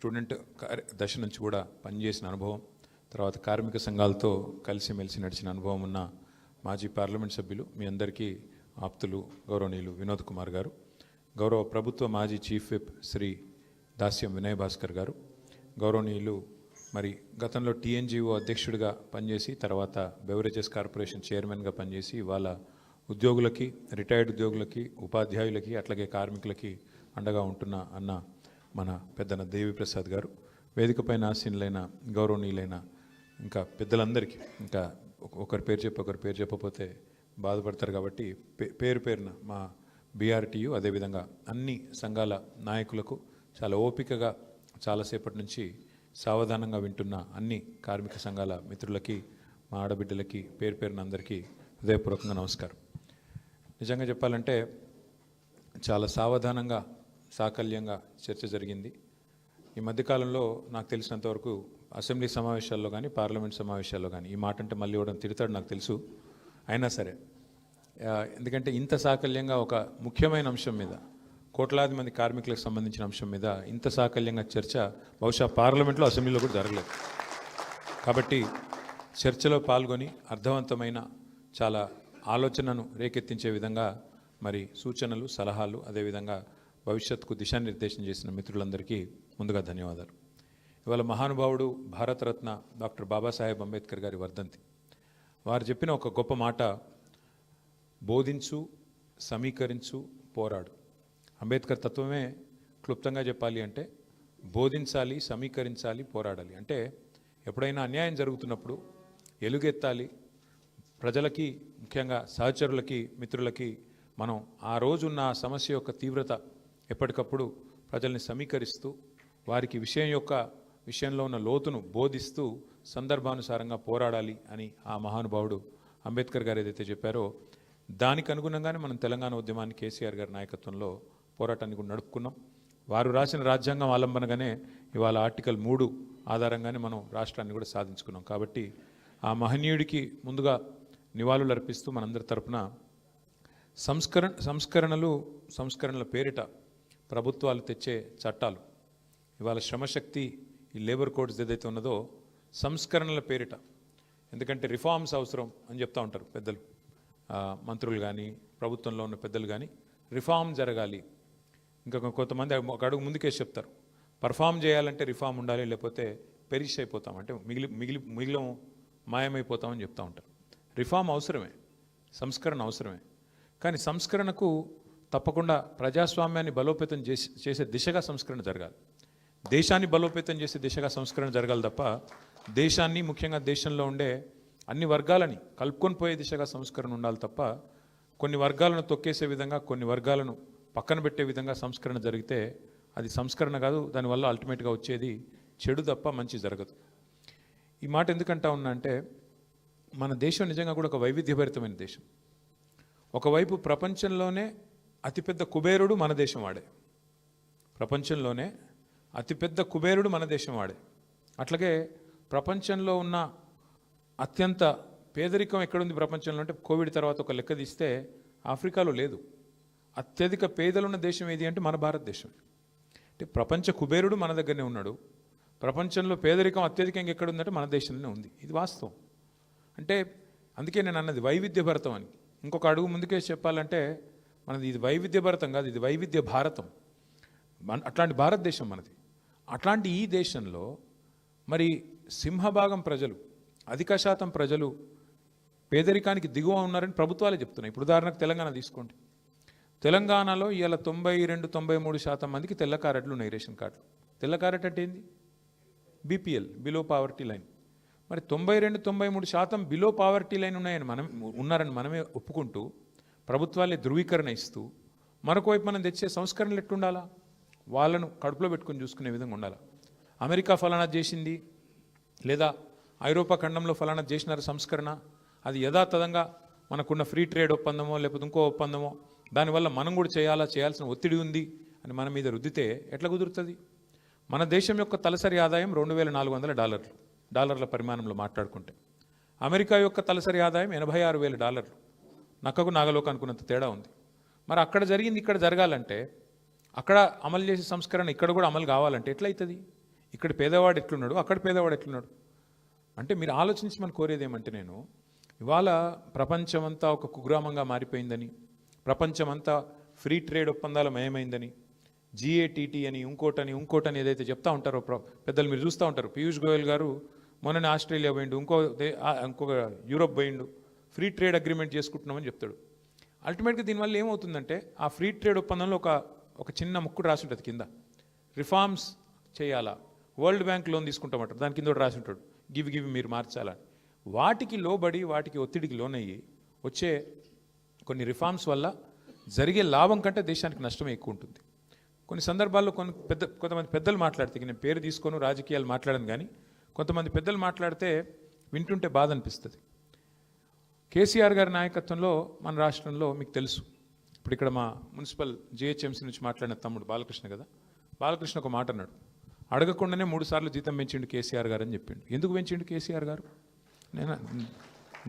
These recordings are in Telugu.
స్టూడెంట్ దశ నుంచి కూడా పనిచేసిన అనుభవం, తర్వాత కార్మిక సంఘాలతో కలిసిమెలిసి నడిచిన అనుభవం ఉన్న మాజీ పార్లమెంట్ సభ్యులు, మీ అందరికీ ఆప్తులు గౌరవనీయులు వినోద్ కుమార్ గారు, గౌరవ ప్రభుత్వ మాజీ చీఫ్ విప్ శ్రీ దాస్యం వినయ్ భాస్కర్ గారు, గౌరవనీయులు మరి గతంలో టీఎన్జిఓ అధ్యక్షుడిగా పనిచేసి తర్వాత బెవరేజెస్ కార్పొరేషన్ చైర్మన్గా పనిచేసి వాళ్ళ ఉద్యోగులకి, రిటైర్డ్ ఉద్యోగులకి, ఉపాధ్యాయులకి, అట్లాగే కార్మికులకి అండగా ఉంటున్న అన్న మన పెద్దన దేవిప్రసాద్ గారు, వేదికపైన ఆసీనులైన గౌరవనీయులైన ఇంకా పెద్దలందరికీ, ఇంకా ఒకరి పేరు చెప్పకపోతే బాధపడతారు కాబట్టి పేరు పేరున మా బీఆర్టీయు అదేవిధంగా అన్ని సంఘాల నాయకులకు, చాలా ఓపికగా చాలాసేపటి నుంచి సావధానంగా వింటున్న అన్ని కార్మిక సంఘాల మిత్రులకి, మా ఆడబిడ్డలకి పేరు పేరున అందరికీ హృదయపూర్వకంగా నమస్కారం. నిజంగా చెప్పాలంటే చాలా సావధానంగా, సాకల్యంగా చర్చ జరిగింది. ఈ మధ్యకాలంలో నాకు తెలిసినంతవరకు అసెంబ్లీ సమావేశాల్లో కానీ, పార్లమెంట్ సమావేశాల్లో కానీ, ఈ మాట అంటే మళ్ళీ ఇవ్వడం తిడతాడు నాకు తెలుసు, అయినా సరే ఎందుకంటే ఇంత సాకల్యంగా ఒక ముఖ్యమైన అంశం మీద, కోట్లాది మంది కార్మికులకు సంబంధించిన అంశం మీద ఇంత సాకల్యంగా చర్చ బహుశా పార్లమెంట్లో, అసెంబ్లీలో కూడా జరగలేదు. కాబట్టి చర్చలో పాల్గొని అర్థవంతమైన, చాలా ఆలోచనను రేకెత్తించే విధంగా మరి సూచనలు, సలహాలు, అదేవిధంగా భవిష్యత్తుకు దిశానిర్దేశం చేసిన మిత్రులందరికీ ముందుగా ధన్యవాదాలు. ఇవాళ మహానుభావుడు భారతరత్న డాక్టర్ బాబాసాహెబ్ అంబేద్కర్ గారి వర్ధంతి. వారు చెప్పిన ఒక గొప్ప మాట, బోధించు, సమీకరించు, పోరాడు. అంబేద్కర్ తత్వమే క్లుప్తంగా చెప్పాలి అంటే బోధించాలి, సమీకరించాలి, పోరాడాలి. అంటే ఎప్పుడైనా అన్యాయం జరుగుతున్నప్పుడు ఎలుగెత్తాలి, ప్రజలకి, ముఖ్యంగా సహచరులకి, మిత్రులకి మనం ఆ రోజున్న సమస్య యొక్క తీవ్రత ఎప్పటికప్పుడు ప్రజల్ని సమీకరిస్తూ, వారికి విషయంలో ఉన్న లోతును బోధిస్తూ సందర్భానుసారంగా పోరాడాలి అని ఆ మహానుభావుడు అంబేద్కర్ గారు ఏదైతే చెప్పారో దానికి అనుగుణంగానే మనం తెలంగాణ ఉద్యమాన్ని కేసీఆర్ గారి నాయకత్వంలో పోరాటాన్ని కూడా నడుపుకున్నాం. వారు రాసిన రాజ్యాంగం ఆలంబనగానే ఇవాళ ఆర్టికల్ 3 ఆధారంగానే మనం రాష్ట్రాన్ని కూడా సాధించుకున్నాం. కాబట్టి ఆ మహనీయుడికి ముందుగా నివాళులు అర్పిస్తూ మనందరి తరపున సంస్కరణల పేరిట ప్రభుత్వాలు తెచ్చే చట్టాలు, ఇవాళ శ్రమశక్తి, ఈ లేబర్ కోడ్స్ ఏదైతే ఉన్నదో సంస్కరణల పేరిట, ఎందుకంటే రిఫార్మ్స్ అవసరం అని చెప్తూ ఉంటారు పెద్దలు, మంత్రులు కానీ, ప్రభుత్వంలో ఉన్న పెద్దలు కానీ, రిఫార్మ్ జరగాలి. ఇంకా కొంతమంది ఒక అడుగు ముందుకేసి చెప్తారు, పర్ఫామ్ చేయాలంటే రిఫార్మ్ ఉండాలి, లేకపోతే పెరిష్ అయిపోతాం, అంటే మిగిలిన మాయమైపోతామని చెప్తూ ఉంటారు. రిఫార్మ్ అవసరమే, సంస్కరణ అవసరమే, కానీ సంస్కరణకు తప్పకుండా ప్రజాస్వామ్యాన్ని బలోపేతం చేసే దిశగా సంస్కరణ జరగాలి, దేశాన్ని బలోపేతం చేసే దిశగా సంస్కరణ జరగాలి తప్ప దేశాన్ని, ముఖ్యంగా దేశంలో ఉండే అన్ని వర్గాలని కలుపుకొని పోయే దిశగా సంస్కరణ ఉండాలి తప్ప కొన్ని వర్గాలను తొక్కేసే విధంగా, కొన్ని వర్గాలను పక్కన పెట్టే విధంగా సంస్కరణ జరిగితే అది సంస్కరణ కాదు, దానివల్ల అల్టిమేట్గా వచ్చేది చెడు తప్ప మంచి జరగదు. ఈ మాట ఎందుకంటా ఉన్నా అంటే మన దేశం నిజంగా కూడా ఒక వైవిధ్యభరితమైన దేశం. ఒకవైపు ప్రపంచంలోనే అతిపెద్ద కుబేరుడు మన దేశం వాడే, ప్రపంచంలోనే అతిపెద్ద కుబేరుడు మన దేశం వాడే. అట్లాగే ప్రపంచంలో ఉన్న అత్యంత పేదరికం ఎక్కడుంది ప్రపంచంలో అంటే కోవిడ్ తర్వాత ఒక లెక్క తీస్తే ఆఫ్రికాలో లేదు. అత్యధిక పేదలున్న దేశం ఏది అంటే మన భారతదేశం. అంటే ప్రపంచ కుబేరుడు మన దగ్గరనే ఉన్నాడు, ప్రపంచంలో పేదరికం అత్యధికంగా ఎక్కడుందంటే మన దేశంలోనే ఉంది. ఇది వాస్తవం. అంటే అందుకే నేను అన్నది వైవిధ్యభరితం అని. ఇంకొక అడుగు ముందుకే చెప్పాలంటే మనది ఇది వైవిధ్యభరితం కాదు, ఇది వైవిధ్య భారతం. అట్లాంటి భారతదేశం మనది. అట్లాంటి ఈ దేశంలో మరి సింహభాగం ప్రజలు, అధిక శాతం ప్రజలు పేదరికానికి దిగువ ఉన్నారని ప్రభుత్వాలే చెప్తున్నాయి. ఇప్పుడు ఉదాహరణకు తెలంగాణ తీసుకోండి. తెలంగాణలో ఇవాళ 92-93% మందికి తెల్ల కార్డులు ఉన్నాయి, రేషన్ కార్డులు. తెల్ల కార్డు అంటే ఏంది? BPL, below poverty line. మరి 92-93% బిలో పావర్టీ లైన్ ఉన్నారని మనమే ఒప్పుకుంటూ ప్రభుత్వాలే ధృవీకరణ ఇస్తూ మరొకవైపు మనం తెచ్చే సంస్కరణలు ఎట్టుండాలా? వాళ్ళను కడుపులో పెట్టుకుని చూసుకునే విధంగా ఉండాలా. అమెరికా ఫలానా చేసింది, లేదా ఐరోపా ఖండంలో ఫలానా చేసినారు సంస్కరణ, అది యథాతథంగా మనకున్న ఫ్రీ ట్రేడ్ ఒప్పందమో లేకపోతే ఇంకో ఒప్పందమో, దానివల్ల మనం కూడా చేయాల్సిన ఒత్తిడి ఉంది అని మన మీద రుద్దితే ఎట్లా కుదురుతుంది? మన దేశం యొక్క తలసరి ఆదాయం $2,400 డాలర్ల పరిమాణంలో మాట్లాడుకుంటే, అమెరికా యొక్క తలసరి ఆదాయం $86,000. నక్కకు నాగలోకి అనుకున్నంత తేడా ఉంది. మరి అక్కడ జరిగింది ఇక్కడ జరగాలంటే, అక్కడ అమలు చేసే సంస్కరణ ఇక్కడ కూడా అమలు కావాలంటే ఎట్లయితుంది? ఇక్కడ పేదవాడు ఎట్లున్నాడు, అక్కడ పేదవాడు ఎట్లున్నాడు. అంటే మీరు ఆలోచించి మనం కోరేది ఏమంటే, నేను ఇవాళ ప్రపంచమంతా ఒక కుగ్రామంగా మారిపోయిందని, ప్రపంచమంతా ఫ్రీ ట్రేడ్ ఒప్పందాల మయమైందని, GATT అని ఇంకోటని ఏదైతే చెప్తా ఉంటారో పెద్దలు మీరు చూస్తూ ఉంటారు. పీయూష్ గోయల్ గారు మొన్ననే ఆస్ట్రేలియా పోయిండు, ఇంకొక యూరోప్ పోయిండు, ఫ్రీ ట్రేడ్ అగ్రిమెంట్ చేసుకుంటున్నామని చెప్తాడు. అల్టిమేట్గా దీనివల్ల ఏమవుతుందంటే, ఆ ఫ్రీ ట్రేడ్ ఒప్పందంలో ఒక చిన్న ముక్కుడు రాసి ఉంటుంది కింద, రిఫార్మ్స్ చేయాలా, వరల్డ్ బ్యాంక్ లోన్ తీసుకుంటామంటారు, దాని కింద రాసి ఉంటాడు గివి మీరు మార్చాలని. వాటికి లోబడి వాటికి ఒత్తిడికి లోనయ్యి వచ్చే కొన్ని రిఫార్మ్స్ వల్ల జరిగే లాభం కంటే దేశానికి నష్టమే ఎక్కువ ఉంటుంది. కొన్ని సందర్భాల్లో కొంతమంది పెద్దలు మాట్లాడితే, నేను పేరు తీసుకొని రాజకీయాలు మాట్లాడను కానీ, కొంతమంది పెద్దలు మాట్లాడితే వింటుంటే బాధ అనిపిస్తుంది. కేసీఆర్ గారి నాయకత్వంలో మన రాష్ట్రంలో మీకు తెలుసు, ఇప్పుడు ఇక్కడ మా మున్సిపల్ GHMC నుంచి మాట్లాడిన తమ్ముడు బాలకృష్ణ కదా, బాలకృష్ణ ఒక మాట అన్నాడు, అడగకుండానే 3 సార్లు జీతం పెంచిండు కేసీఆర్ గారు అని చెప్పిండు. ఎందుకు పెంచిండు కేసీఆర్ గారు? నేను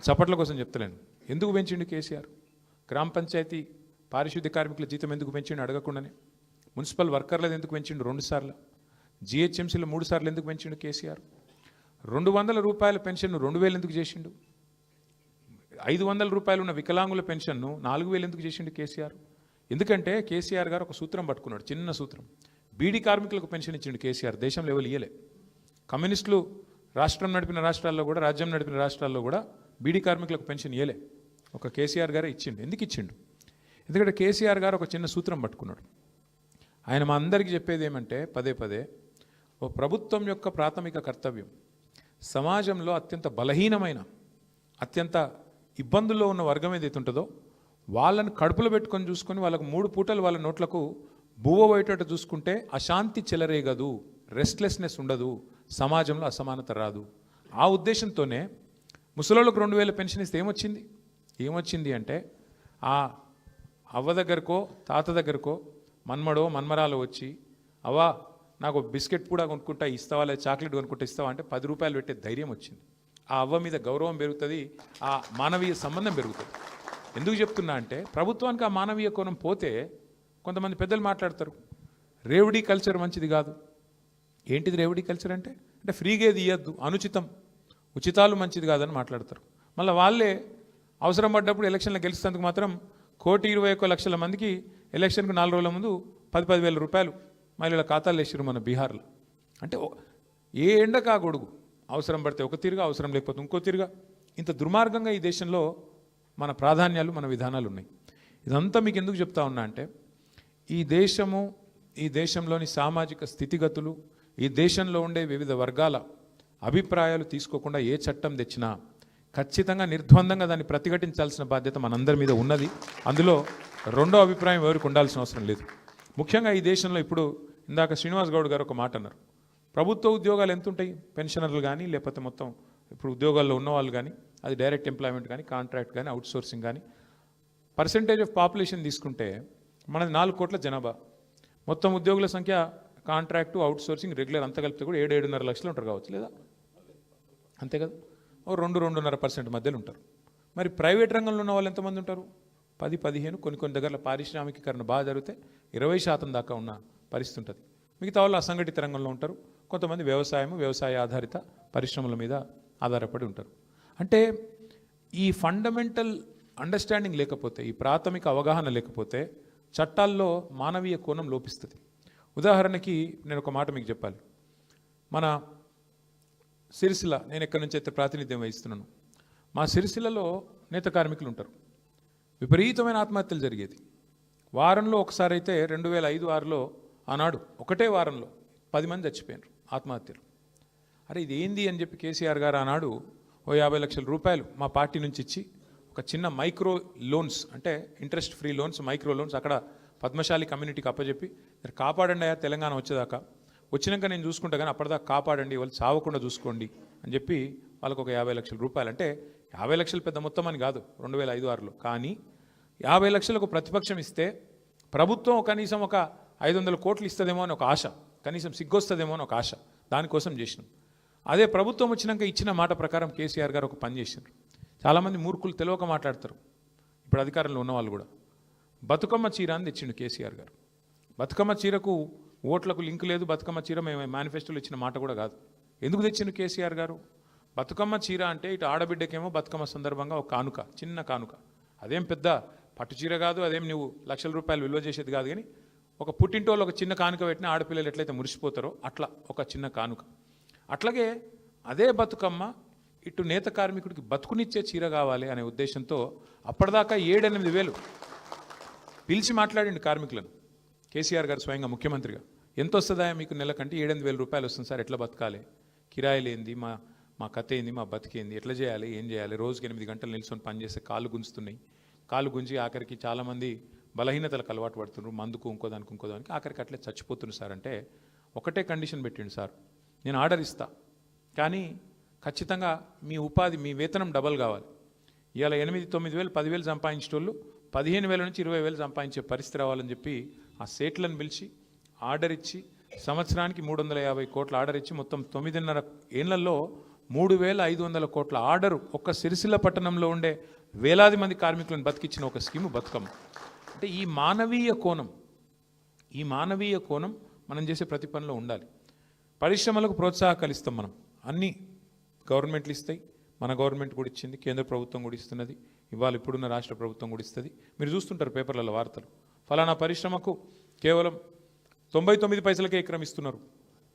చప్పట్ల కోసం చెప్తలేను. ఎందుకు పెంచిండు కేసీఆర్? గ్రామ పంచాయతీ పారిశుద్ధ్య కార్మికుల జీతం ఎందుకు పెంచిండు అడగకుండానే? మున్సిపల్ వర్కర్లది ఎందుకు పెంచిండు 2 సార్లు? GHMCలో 3 సార్లు ఎందుకు పెంచిండు కేసీఆర్? 200 రూపాయల పెన్షన్ను 2000 ఎందుకు చేసిండు? 500 రూపాయలు ఉన్న వికలాంగుల పెన్షన్ను 4000 ఎందుకు చేసిండు కేసీఆర్? ఎందుకంటే కేసీఆర్ గారు ఒక సూత్రం పట్టుకున్నాడు, చిన్న సూత్రం. బీడీ కార్మికులకు పెన్షన్ ఇచ్చిండు కేసీఆర్, దేశంలో ఎవరు ఇయ్యలే. కమ్యూనిస్టులు రాష్ట్రం నడిపిన రాష్ట్రాల్లో కూడా, రాజ్యం నడిపిన రాష్ట్రాల్లో కూడా బీడీ కార్మికులకు పెన్షన్ ఇయ్యలే, ఒక కేసీఆర్ గారే ఇచ్చిండు. ఎందుకు ఇచ్చిండు? ఎందుకంటే కేసీఆర్ గారు ఒక చిన్న సూత్రం పట్టుకున్నాడు. ఆయన మా అందరికీ చెప్పేది ఏమంటే, పదే ఓ ప్రభుత్వం యొక్క ప్రాథమిక కర్తవ్యం సమాజంలో అత్యంత బలహీనమైన, అత్యంత ఇబ్బందుల్లో ఉన్న వర్గం ఏదైతే ఉంటుందో వాళ్ళని కడుపులో పెట్టుకొని చూసుకొని, వాళ్ళకు 3 పూటలు వాళ్ళ నోట్లకు బువ్వ పోయేటట్టు చూసుకుంటే అశాంతి చెలరేగదు, రెస్ట్లెస్నెస్ ఉండదు, సమాజంలో అసమానత రాదు. ఆ ఉద్దేశంతోనే ముసలోళ్ళకు 2000 పెన్షన్ ఇస్తే ఏమొచ్చింది అంటే, ఆ అవ్వ దగ్గరకో తాత దగ్గరకో మన్మడో మన్మరాలో వచ్చి, అవ్వా నాకు బిస్కెట్ కూడా కొనుక్కుంటా ఇస్తావా, లేదా చాక్లెట్ కొనుక్కుంటా ఇస్తావా అంటే 10 రూపాయలు పెట్టే ధైర్యం వచ్చింది. ఆ అవ్వ మీద గౌరవం పెరుగుతుంది, ఆ మానవీయ సంబంధం పెరుగుతుంది. ఎందుకు చెప్తున్నా అంటే, ప్రభుత్వానికి ఆ మానవీయ కోణం పోతే కొంతమంది పెద్దలు మాట్లాడతారు, రేవడీ కల్చర్ మంచిది కాదు. ఏంటిది రేవడీ కల్చర్ అంటే ఫ్రీగా ఏది ఇవ్వద్దు, అనుచితం, ఉచితాలు మంచిది కాదని మాట్లాడతారు. మళ్ళీ వాళ్ళే అవసరం పడ్డప్పుడు ఎలక్షన్లో గెలిచేందుకు మాత్రం 1,21,00,000 మందికి ఎలక్షన్కు 4 రోజుల ముందు 10,000 రూపాయలు మహిళల ఖాతాలు వేసారు మన బీహార్లో. అంటే ఏ ఎండకా గొడుగు, అవసరం పడితే ఒక తీరుగా, అవసరం లేకపోతే ఇంకో తీరుగా, ఇంత దుర్మార్గంగా ఈ దేశంలో మన ప్రాధాన్యాలు, మన విధానాలు ఉన్నాయి. ఇదంతా మీకు ఎందుకు చెప్తా ఉన్నా అంటే, ఈ దేశంలోని సామాజిక స్థితిగతులు, ఈ దేశంలో ఉండే వివిధ వర్గాల అభిప్రాయాలు తీసుకోకుండా ఏ చట్టం తెచ్చినా ఖచ్చితంగా నిర్ద్వందంగా దాన్ని ప్రతిఘటించాల్సిన బాధ్యత మనందరి మీద ఉన్నది. అందులో రెండో అభిప్రాయం ఎవరికి ఉండాల్సిన అవసరం లేదు. ముఖ్యంగా ఈ దేశంలో ఇప్పుడు ఇందాక శ్రీనివాస్ గౌడ్ గారు ఒక మాట అన్నారు, ప్రభుత్వ ఉద్యోగాలు ఎంత ఉంటాయి, పెన్షనర్లు కానీ లేకపోతే మొత్తం ఇప్పుడు ఉద్యోగాల్లో ఉన్నవాళ్ళు కానీ, అది డైరెక్ట్ ఎంప్లాయ్మెంట్ కానీ, కాంట్రాక్ట్ కానీ, అవుట్సోర్సింగ్ కానీ, పర్సెంటేజ్ ఆఫ్ పాపులేషన్ తీసుకుంటే మనది 4 కోట్ల జనాభా, మొత్తం ఉద్యోగుల సంఖ్య కాంట్రాక్టు, అవుట్సోర్సింగ్, రెగ్యులర్ అంతా కలిపితే కూడా 7-7.5 లక్షలు ఉంటారు కావచ్చు, లేదా అంతే కదా, 2-2.5% మధ్యలో ఉంటారు. మరి ప్రైవేట్ రంగంలో ఉన్న వాళ్ళు ఎంతమంది ఉంటారు? 10-15, కొన్ని దగ్గర పారిశ్రామికీకరణ బాగా జరిగితే 20% దాకా ఉన్న పరిస్థితి ఉంటుంది. మిగతా వాళ్ళు అసంఘటిత రంగంలో ఉంటారు, కొంతమంది వ్యవసాయ ఆధారిత పరిశ్రమల మీద ఆధారపడి ఉంటారు. అంటే ఈ ఫండమెంటల్ అండర్స్టాండింగ్ లేకపోతే, ఈ ప్రాథమిక అవగాహన లేకపోతే చట్టాల్లో మానవీయ కోణం లోపిస్తుంది. ఉదాహరణకి నేను ఒక మాట మీకు చెప్పాలి. మన సిరిసిల్ల, నేను ఎక్కడి నుంచి అయితే ప్రాతినిధ్యం వహిస్తున్నాను, మా సిరిసిల్లలో నేత కార్మికులు ఉంటారు. విపరీతమైన ఆత్మహత్యలు జరిగేది. వారంలో ఒకసారి అయితే 2005-6లో ఆనాడు ఒకటే వారంలో 10 మంది చచ్చిపోయారు ఆత్మహత్యలు. అరే ఇది ఏంది అని చెప్పి కేసీఆర్ గారు ఆనాడు 50 లక్షల రూపాయలు మా పార్టీ నుంచి ఇచ్చి ఒక చిన్న మైక్రో లోన్స్, అంటే interest free loans, micro loans అక్కడ పద్మశాలి కమ్యూనిటీకి అప్పచెప్పి, మీరు కాపాడండి అయ్యా తెలంగాణ వచ్చేదాకా, వచ్చినాక నేను చూసుకుంటా కానీ అప్పటిదాకా కాపాడండి, వాళ్ళు చావకుండా చూసుకోండి అని చెప్పి వాళ్ళకు ఒక 50 లక్షల రూపాయలు. అంటే 50 లక్షలు పెద్ద మొత్తం అని కాదు 2005-6లో, కానీ 50 లక్షలకు ప్రతిపక్షం ఇస్తే ప్రభుత్వం కనీసం ఒక 500 కోట్లు ఇస్తుందేమో అని ఒక ఆశ, కనీసం సిగ్గొస్తుందేమో అని ఒక ఆశ, దానికోసం చేసినాం. అదే ప్రభుత్వం వచ్చినాక ఇచ్చిన మాట ప్రకారం కేసీఆర్ గారు ఒక పని చేసినారు. చాలామంది మూర్ఖులు తెలియక మాట్లాడతారు, ఇప్పుడు అధికారంలో ఉన్నవాళ్ళు కూడా. బతుకమ్మ చీర అని తెచ్చిండు కేసీఆర్ గారు. బతుకమ్మ చీరకు ఓట్లకు లింక్ లేదు, బతుకమ్మ చీర మేము మేనిఫెస్టోలో ఇచ్చిన మాట కూడా కాదు. ఎందుకు తెచ్చిండు కేసీఆర్ గారు? బతుకమ్మ చీర అంటే ఇటు ఆడబిడ్డకేమో బతుకమ్మ సందర్భంగా ఒక కానుక, చిన్న కానుక. అదేం పెద్ద పట్టు చీర కాదు, అదేం నువ్వు లక్షల రూపాయలు విలువ చేసేది కాదు. కానీ ఒక పుట్టింటోళ్ళు ఒక చిన్న కానుక పెట్టిన ఆడపిల్లలు ఎట్లయితే మురిసిపోతారో అట్లా ఒక చిన్న కానుక. అట్లాగే అదే బతుకమ్మ ఇటు నేత కార్మికుడికి బతుకునిచ్చే చీర కావాలి అనే ఉద్దేశంతో అప్పటిదాకా 7-8 వేలు పిలిచి మాట్లాడండి కార్మికులను. కేసీఆర్ గారు స్వయంగా ముఖ్యమంత్రిగా ఎంత వస్తుందా మీకు నెలకంటే 7-8 వేల రూపాయలు వస్తుంది సార్, ఎట్లా బతకాలి, కిరాయిలు ఏంది, మా కథ ఏంది, మా బతికేంది, ఎట్లా చేయాలి, ఏం చేయాలి, రోజుకి 8 గంటలు నిల్చొని పనిచేస్తే కాళ్ళు గుంజుతున్నాయి, కాళ్ళు గుంజి ఆఖరికి చాలామంది బలహీనతలకు అలవాటు పడుతున్నారు, మందుకు ఇంకోదానికి ఆఖరికి అట్లే చచ్చిపోతున్నారు సార్. అంటే ఒకటే కండిషన్ పెట్టిండు సార్, నేను ఆర్డర్ ఇస్తా కానీ ఖచ్చితంగా మీ ఉపాధి, మీ వేతనం డబల్ కావాలి. ఇవాళ 8-9 వేలు 10 వేలు సంపాదించేటోళ్ళు 15 వేల నుంచి 20 వేలు సంపాదించే పరిస్థితి రావాలని చెప్పి ఆ సేట్లను పిలిచి ఆర్డర్ ఇచ్చి సంవత్సరానికి 350 కోట్ల ఆర్డర్ ఇచ్చి మొత్తం 9.5 ఏళ్లలో 3,500 కోట్ల ఆర్డరు ఒక్క సిరిసిల్ల పట్టణంలో ఉండే వేలాది మంది కార్మికులను బతికించిన ఒక స్కీము బతుకమ్మ. అంటే ఈ మానవీయ కోణం మనం చేసే ప్రతి పనిలో ఉండాలి. పరిశ్రమలకు ప్రోత్సాహకాలు ఇస్తాం మనం, అన్నీ గవర్నమెంట్లు ఇస్తాయి, మన గవర్నమెంట్ కూడా ఇచ్చింది, కేంద్ర ప్రభుత్వం కూడా ఇస్తున్నది, ఇవాళ ఇప్పుడున్న రాష్ట్ర ప్రభుత్వం కూడా ఇస్తుంది. మీరు చూస్తుంటారు పేపర్లలో వార్తలు, ఫలానా పరిశ్రమకు కేవలం 99 పైసలకే ఎకరం ఇస్తున్నారు.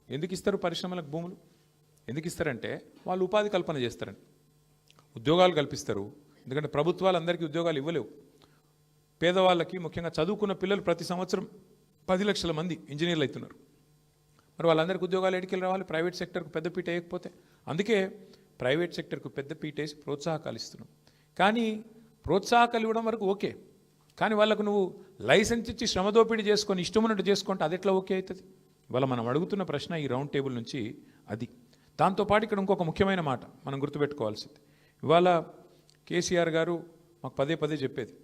ఎందుకు ఇస్తారు పరిశ్రమలకు భూములు? ఎందుకు ఇస్తారంటే వాళ్ళు ఉపాధి కల్పన చేస్తారని, ఉద్యోగాలు కల్పిస్తారు. ఎందుకంటే ప్రభుత్వాలు అందరికీ ఉద్యోగాలు ఇవ్వలేవు. పేదవాళ్ళకి, ముఖ్యంగా చదువుకున్న పిల్లలు ప్రతి సంవత్సరం 10 లక్షల మంది ఇంజనీర్లు అవుతున్నారు. మరి వాళ్ళందరికీ ఉద్యోగాలు ఎడికెళ్ళి రావాలి? ప్రైవేట్ సెక్టర్కు పెద్దపీట వేయకపోతే. అందుకే ప్రైవేట్ సెక్టర్కు పెద్దపీట వేసి ప్రోత్సాహకాలు ఇస్తున్నాం. కానీ ప్రోత్సాహకాలు ఇవ్వడం వరకు ఓకే, కానీ వాళ్ళకు నువ్వు లైసెన్స్ ఇచ్చి శ్రమదోపిడీ చేసుకొని ఇష్టమున్నట్టు చేసుకుంటే అది ఎట్లా ఓకే అవుతుంది? ఇవాళ మనం అడుగుతున్న ప్రశ్న ఈ రౌండ్ టేబుల్ నుంచి అది. దాంతోపాటు ఇక్కడ ఇంకొక ముఖ్యమైన మాట మనం గుర్తుపెట్టుకోవాల్సింది. ఇవాళ కేసీఆర్ గారు మాకు పదే చెప్పేది,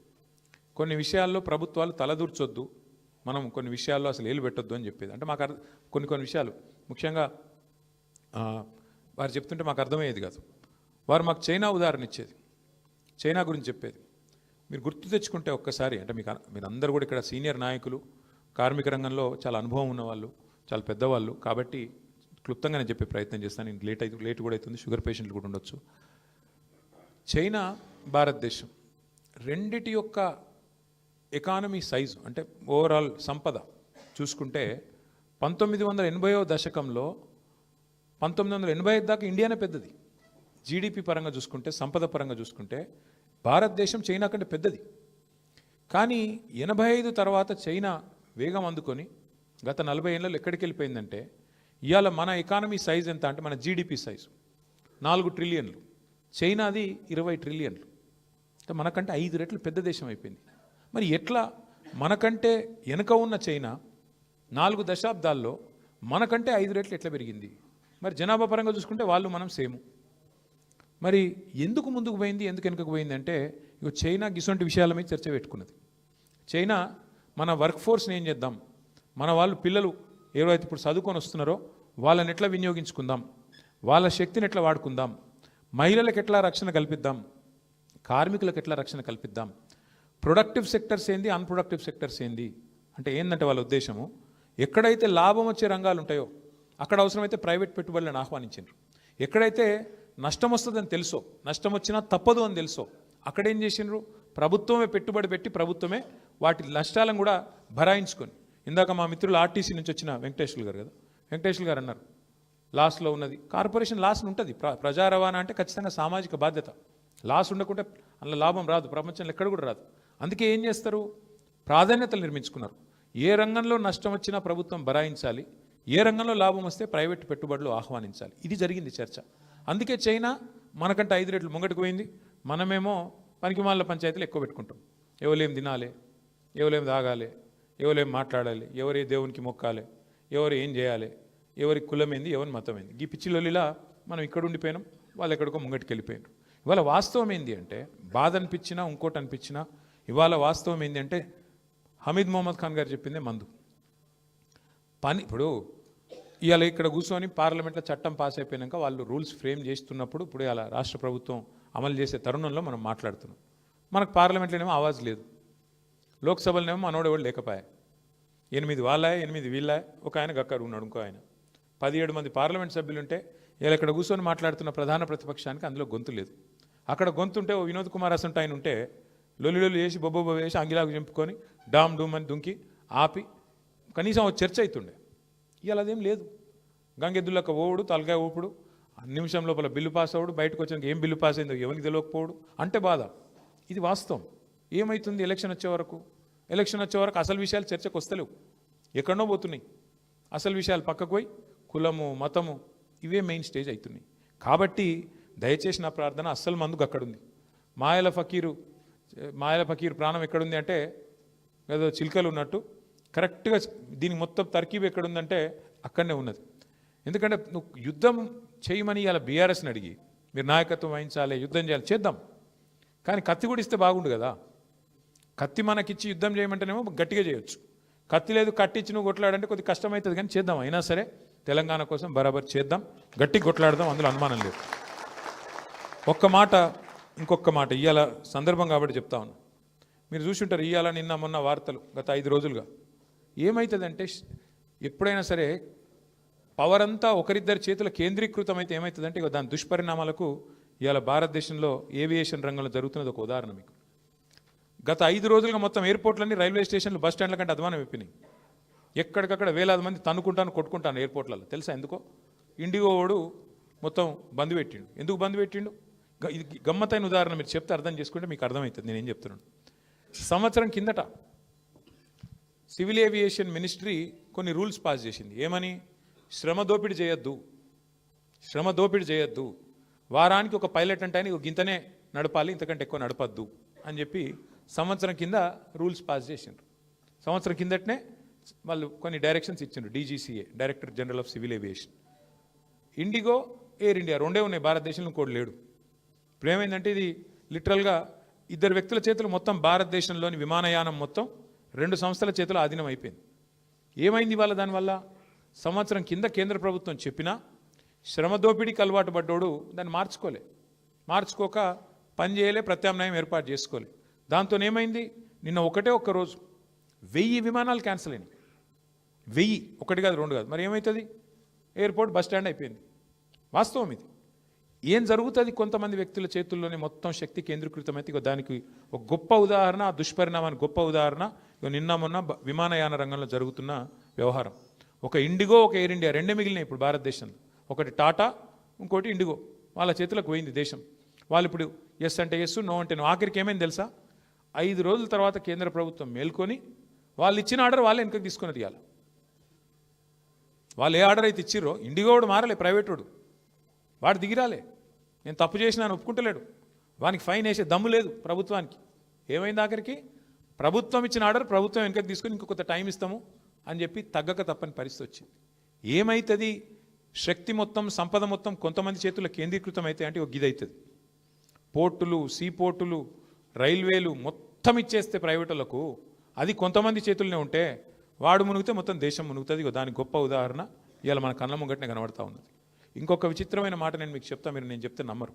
కొన్ని విషయాల్లో ప్రభుత్వాలు తలదూర్చొద్దు, మనం కొన్ని విషయాల్లో అసలు ఏలు పెట్టొద్దు అని చెప్పేది. అంటే మాకు కొన్ని విషయాలు ముఖ్యంగా వారు చెప్తుంటే మాకు అర్థమయ్యేది కాదు. వారు మాకు చైనా ఉదాహరణ ఇచ్చేది, చైనా గురించి చెప్పేది. మీరు గుర్తు తెచ్చుకుంటే ఒక్కసారి, అంటే మీరు అందరూ కూడా ఇక్కడ సీనియర్ నాయకులు, కార్మిక రంగంలో చాలా అనుభవం ఉన్నవాళ్ళు, చాలా పెద్దవాళ్ళు, కాబట్టి క్లుప్తంగానే చెప్పే ప్రయత్నం చేస్తాను. నేను లేట్ కూడా అవుతుంది, షుగర్ పేషెంట్లు కూడా ఉండొచ్చు. చైనా, భారతదేశం రెండిటి యొక్క ఎకానమీ సైజు, అంటే ఓవరాల్ సంపద చూసుకుంటే 1980వ దశకంలో 1985 దాకా ఇండియానే పెద్దది. జీడిపి పరంగా చూసుకుంటే, సంపద పరంగా చూసుకుంటే భారతదేశం చైనా కంటే పెద్దది. కానీ 85 తర్వాత చైనా వేగం అందుకొని గత 40 ఏళ్ళలో ఎక్కడికి వెళ్ళిపోయిందంటే, ఇవాళ మన ఎకానమీ సైజ్ ఎంత అంటే, మన జీడిపి సైజు 4 ట్రిలియన్లు, చైనాది 20 ట్రిలియన్లు. అంటే మనకంటే 5 రెట్లు పెద్ద దేశం అయిపోయింది. మరి ఎట్లా మనకంటే వెనుక ఉన్న చైనా 4 దశాబ్దాల్లో మనకంటే 5 రెట్లు ఎట్లా పెరిగింది? మరి జనాభా పరంగా చూసుకుంటే వాళ్ళు మనం సేము. మరి ఎందుకు ముందుకు పోయింది, ఎందుకు వెనుకకు పోయింది అంటే, ఇక చైనా గిసొంటి విషయాల మీద చర్చ పెట్టుకున్నది. చైనా మన వర్క్ ఫోర్స్ని ఏం చేద్దాం, మన వాళ్ళు పిల్లలు ఎవరైతే ఇప్పుడు చదువుకొని వస్తున్నారో వాళ్ళని ఎట్లా వినియోగించుకుందాం, వాళ్ళ శక్తిని ఎట్లా వాడుకుందాం, మహిళలకు ఎట్లా రక్షణ కల్పిద్దాం, కార్మికులకు ఎట్లా రక్షణ కల్పిద్దాం, ప్రొడక్టివ్ సెక్టర్స్ ఏంది, అన్ప్రొడక్టివ్ సెక్టర్స్ ఏంది. అంటే ఏంటంటే వాళ్ళ ఉద్దేశము, ఎక్కడైతే లాభం వచ్చే రంగాలు ఉంటాయో అక్కడ అవసరమైతే ప్రైవేట్ పెట్టుబడులను ఆహ్వానించారు. ఎక్కడైతే నష్టం వస్తుందని తెలుసో, నష్టం వచ్చినా తప్పదు అని తెలుసో, అక్కడేం చేసినారు, ప్రభుత్వమే పెట్టుబడి పెట్టి ప్రభుత్వమే వాటి నష్టాలను కూడా భరాయించుకొని. ఇందాక మా మిత్రులు ఆర్టీసీ నుంచి వచ్చిన వెంకటేశ్వర గారు కదా, వెంకటేశ్వర గారు అన్నారు లాస్లో ఉన్నది కార్పొరేషన్, లాస్ ఉంటుంది. ప్రజా రవాణా అంటే ఖచ్చితంగా సామాజిక బాధ్యత. లాస్ ఉండకుంటే అందులో లాభం రాదు, ప్రపంచంలో ఎక్కడ కూడా రాదు. అందుకే ఏం చేస్తారు, ప్రాధాన్యతలు నిర్మించుకున్నారు. ఏ రంగంలో నష్టం వచ్చినా ప్రభుత్వం భరాయించాలి, ఏ రంగంలో లాభం వస్తే ప్రైవేట్ పెట్టుబడులు ఆహ్వానించాలి. ఇది జరిగింది చర్చ. అందుకే చైనా మనకంటే 5 రెట్లు ముంగటికి పోయింది. మనమేమో పనికిమాల పంచాయతీలు ఎక్కువ పెట్టుకుంటాం. ఎవరేం తినాలి, ఎవరేం తాగాలి, ఎవరేం మాట్లాడాలి, ఎవరే దేవునికి మొక్కాలి, ఎవరు ఏం చేయాలి, ఎవరి కులమైంది, ఎవరి మతమైంది, ఈ పిచ్చిలొల్లిలా మనం ఇక్కడ ఉండిపోయినాం, వాళ్ళు ఎక్కడికో ముంగటికి వెళ్ళిపోయినారు. ఇవాళ వాస్తవం ఏంది అంటే, బాధ అనిపించినా ఇంకోటి అనిపించినా, ఇవాళ వాస్తవం ఏంది అంటే, హమీద్ మొహమ్మద్ ఖాన్ గారు చెప్పిందే మందు పని. ఇప్పుడు ఇవాళ ఇక్కడ కూర్చొని పార్లమెంట్లో చట్టం పాస్ అయిపోయినాక వాళ్ళు రూల్స్ ఫ్రేమ్ చేస్తున్నప్పుడు, ఇప్పుడు ఇలా రాష్ట్ర ప్రభుత్వం అమలు చేసే తరుణంలో మనం మాట్లాడుతున్నాం. మనకు పార్లమెంట్లోనేమో ఆవాజ్ లేదు, లోక్సభలోనేమో మనోడెవడు లేకపోయా. 8 వాళ్ళ 8 వీళ్ళ, ఒక ఆయన గక్కరు ఉన్నాడు, ఇంకో ఆయన. 17 మంది పార్లమెంట్ సభ్యులుంటే ఇలా ఇక్కడ కూర్చొని మాట్లాడుతున్న ప్రధాన ప్రతిపక్షానికి అందులో గొంతు లేదు. అక్కడ గొంతుంటే ఓ వినోద్ కుమార్ అసంట ఆయన ఉంటే లొల్లి చేసి బొబ్బొబ్బ వేసి అంగిలాగు చెంపుకొని డామ్ డూమ్ అని దుంకి ఆపి కనీసం ఒక చర్చ అవుతుండే. ఇవాళ అదేం లేదు. గంగెద్దులక ఓవుడు, తలకాయ ఊపుడు, నిమిషం లోపల బిల్లు పాస్ అవ్వడు, బయటకు వచ్చినాక ఏం బిల్లు పాస్ అయిందో ఎవరికి తెలియకపోవడు అంటే బాధ. ఇది వాస్తవం. ఏమవుతుంది ఎలక్షన్ వచ్చే వరకు? ఎలక్షన్ వచ్చే వరకు అసలు విషయాలు చర్చకు వస్తలేవు, ఎక్కడనో పోతున్నాయి. అసలు విషయాలు పక్కకు పోయి కులము మతము ఇవే మెయిన్ స్టేజ్ అవుతున్నాయి. కాబట్టి దయచేసి నా ప్రార్థన, అస్సలు మందుకు అక్కడుంది. మాయల ఫకీరు ప్రాణం ఎక్కడుంది అంటే ఏదో చిలుకలు ఉన్నట్టు కరెక్ట్గా దీనికి మొత్తం తర్కీబ్ ఎక్కడుందంటే అక్కడనే ఉన్నది. ఎందుకంటే నువ్వు యుద్ధం చేయమని ఇలా బీఆర్ఎస్ని అడిగి మీరు నాయకత్వం వహించాలి, యుద్ధం చేయాలి, చేద్దాం. కానీ కత్తి కూడా ఇస్తే బాగుండు కదా. కత్తి మనకిచ్చి యుద్ధం చేయమంటేనేమో గట్టిగా చేయొచ్చు. కత్తి లేదు, కట్టించి నువ్వు కొట్లాడంటే కొద్దిగా కష్టమవుతుంది, కానీ చేద్దాం. అయినా సరే తెలంగాణ కోసం బరాబర్ చేద్దాం, గట్టిగా కొట్లాడదాం, అందులో అనుమానం లేదు. ఒక్క మాట, ఇంకొక మాట ఇవాళ సందర్భం కాబట్టి చెప్తా ఉన్నా. మీరు చూసుంటారు ఇవాళ నిన్న మొన్న వార్తలు గత 5 రోజులుగా. ఏమవుతుందంటే ఎప్పుడైనా సరే పవర్ అంతా ఒకరిద్దరి చేతుల కేంద్రీకృతం అయితే ఏమవుతుందంటే ఇక దాని దుష్పరిణామాలకు ఇవాళ భారతదేశంలో ఏవియేషన్ రంగంలో జరుగుతున్నది ఒక ఉదాహరణ మీకు. గత 5 రోజులుగా మొత్తం ఎయిర్పోర్ట్లన్నీ, రైల్వే స్టేషన్లు, బస్ స్టాండ్ల కంటే అధ్వానం అయిపోయినాయి. ఎక్కడికక్కడ వేలాది మంది తన్నుకుంటాను కొట్టుకుంటాను ఎయిర్పోర్ట్లలో. తెలుసా ఎందుకో? ఇండిగో వాడు మొత్తం బంద్ పెట్టిండు. ఎందుకు బంద్ పెట్టిండు? ఇది గమ్మత్తైన ఉదాహరణ, మీరు చెప్తే అర్థం చేసుకుంటే మీకు అర్థమవుతుంది నేనేం చెప్తున్నాను. సంవత్సరం కిందట సివిల్ ఏవియేషన్ మినిస్ట్రీ కొన్ని రూల్స్ పాస్ చేసింది. ఏమని? శ్రమ దోపిడీ చేయొద్దు, వారానికి ఒక పైలట్ అంటే ఆయన గింతనే నడపాలి, ఇంతకంటే ఎక్కువ నడపద్దు అని చెప్పి సంవత్సరం కింద రూల్స్ పాస్ చేసిండ్రు. సంవత్సరం కిందటనే వాళ్ళు కొన్ని డైరెక్షన్స్ ఇచ్చిండ్రు. DGCA, director general of civil aviation. IndiGo, air India రెండే ఉన్నాయి భారతదేశంలో, ఇంకోటి లేడు. ఇప్పుడు ఏమైందంటే ఇది లిటరల్గా 2 వ్యక్తుల చేతులు మొత్తం భారతదేశంలోని విమానయానం మొత్తం 2 సంస్థల చేతులు ఆధీనం అయిపోయింది. ఏమైంది ఇవాళ దానివల్ల? సంవత్సరం కింద కేంద్ర ప్రభుత్వం చెప్పినా శ్రమ దోపిడీకి అలవాటు పడ్డోడు దాన్ని మార్చుకోక పని చేయలే, ప్రత్యామ్నాయం ఏర్పాటు చేసుకోలే. దాంతో ఏమైంది? నిన్న ఒక్క రోజు 1000 విమానాలు క్యాన్సిల్ అయినాయి. 1000, 1 కాదు 2 కాదు. మరి ఏమవుతుంది? ఎయిర్పోర్ట్ బస్ స్టాండ్ అయిపోయింది. వాస్తవం ఇది. ఏం జరుగుతుంది? కొంతమంది వ్యక్తుల చేతుల్లోనే మొత్తం శక్తి కేంద్రీకృతమైతే ఇక దానికి ఒక గొప్ప ఉదాహరణ, ఆ దుష్పరిణామానికి గొప్ప ఉదాహరణ ఇక నిన్న మొన్న విమానయాన రంగంలో జరుగుతున్న వ్యవహారం. ఒక ఇండిగో, ఒక ఎయిర్ ఇండియా రెండే మిగిలినాయి ఇప్పుడు భారతదేశంలో. ఒకటి టాటా, ఇంకోటి ఇండిగో. వాళ్ళ చేతులకు పోయింది దేశం. వాళ్ళు ఇప్పుడు ఎస్ అంటే ఎస్, నో అంటే నో. ఆఖరికి ఏమైంది తెలుసా? 5 రోజుల తర్వాత కేంద్ర ప్రభుత్వం మేల్కొని వాళ్ళు ఇచ్చిన ఆర్డర్ వాళ్ళే వెనకకి తీసుకుని తీయాలి. వాళ్ళు ఏ ఆర్డర్ అయితే ఇచ్చిర్రో, ఇండిగో వాడు మారలే, ప్రైవేట్ వాడు దిగిరాలే. నేను తప్పు చేసినా అని ఒప్పుకుంటలేడు. వానికి ఫైన్ వేసే దమ్ము లేదు ప్రభుత్వానికి. ఏమైంది ఆఖరికి? ప్రభుత్వం ఇచ్చిన ఆర్డర్ ప్రభుత్వం వెనకకి తీసుకొని ఇంకొక టైం ఇస్తాము అని చెప్పి తగ్గక తప్పని పరిస్థితి వచ్చింది. ఏమవుతుంది? శక్తి మొత్తం, సంపద మొత్తం కొంతమంది చేతుల్లో కేంద్రీకృతం అయితే అంటే ఒక గిదవుతుంది. పోర్టులు, సీ పోర్టులు, రైల్వేలు మొత్తం ఇచ్చేస్తే ప్రైవేటులకు, అది కొంతమంది చేతుల్లోనే ఉంటే వాడు మునిగితే మొత్తం దేశం మునుగుతుంది. దానికి గొప్ప ఉదాహరణ ఇవాళ మన కళ్ళ ముంగటనే కనబడతా ఉన్నది. ఇంకొక విచిత్రమైన మాట నేను మీకు చెప్తా, మీరు నేను చెప్తే నమ్మరు.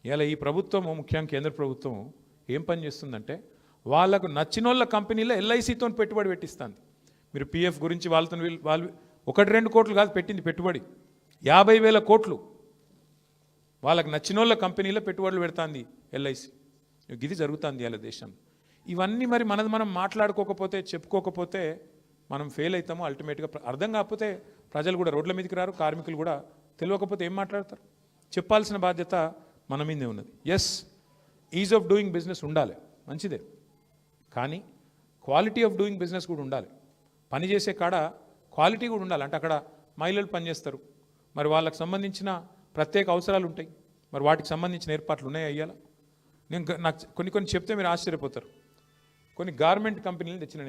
ఇలా ఈ ప్రభుత్వము, ముఖ్యంగా కేంద్ర ప్రభుత్వం ఏం పని చేస్తుందంటే వాళ్ళకు నచ్చినోళ్ళ కంపెనీలో LICతో పెట్టుబడి పెట్టిస్తుంది. మీరు PF గురించి వాళ్ళు 1-2 కోట్లు కాదు పెట్టింది పెట్టుబడి, 50,000 కోట్లు వాళ్ళకి నచ్చినోళ్ళ కంపెనీలో పెట్టుబడులు పెడుతుంది LIC. ఇది జరుగుతుంది ఇలా దేశం. ఇవన్నీ మరి మనం మాట్లాడుకోకపోతే, చెప్పుకోకపోతే మనం ఫెయిల్ అవుతాము. అల్టిమేట్గా అర్థం కాకపోతే ప్రజలు కూడా రోడ్ల మీదకి రారు, కార్మికులు కూడా తెలియకపోతే ఏం మాట్లాడతారు? చెప్పాల్సిన బాధ్యత మన మీదే ఉన్నది. Yes, ease of doing business ఉండాలి, మంచిదే. కానీ క్వాలిటీ ఆఫ్ డూయింగ్ బిజినెస్ కూడా ఉండాలి. పని చేసే కాడ క్వాలిటీ కూడా ఉండాలి. అంటే అక్కడ మహిళలు పనిచేస్తారు, మరి వాళ్ళకి సంబంధించిన ప్రత్యేక అవసరాలు ఉంటాయి, మరి వాటికి సంబంధించిన ఏర్పాట్లు ఉన్నాయి అయ్యాల. నాకు కొన్ని చెప్తే మీరు ఆశ్చర్యపోతారు. కొన్ని గార్మెంట్ కంపెనీలు తెచ్చిన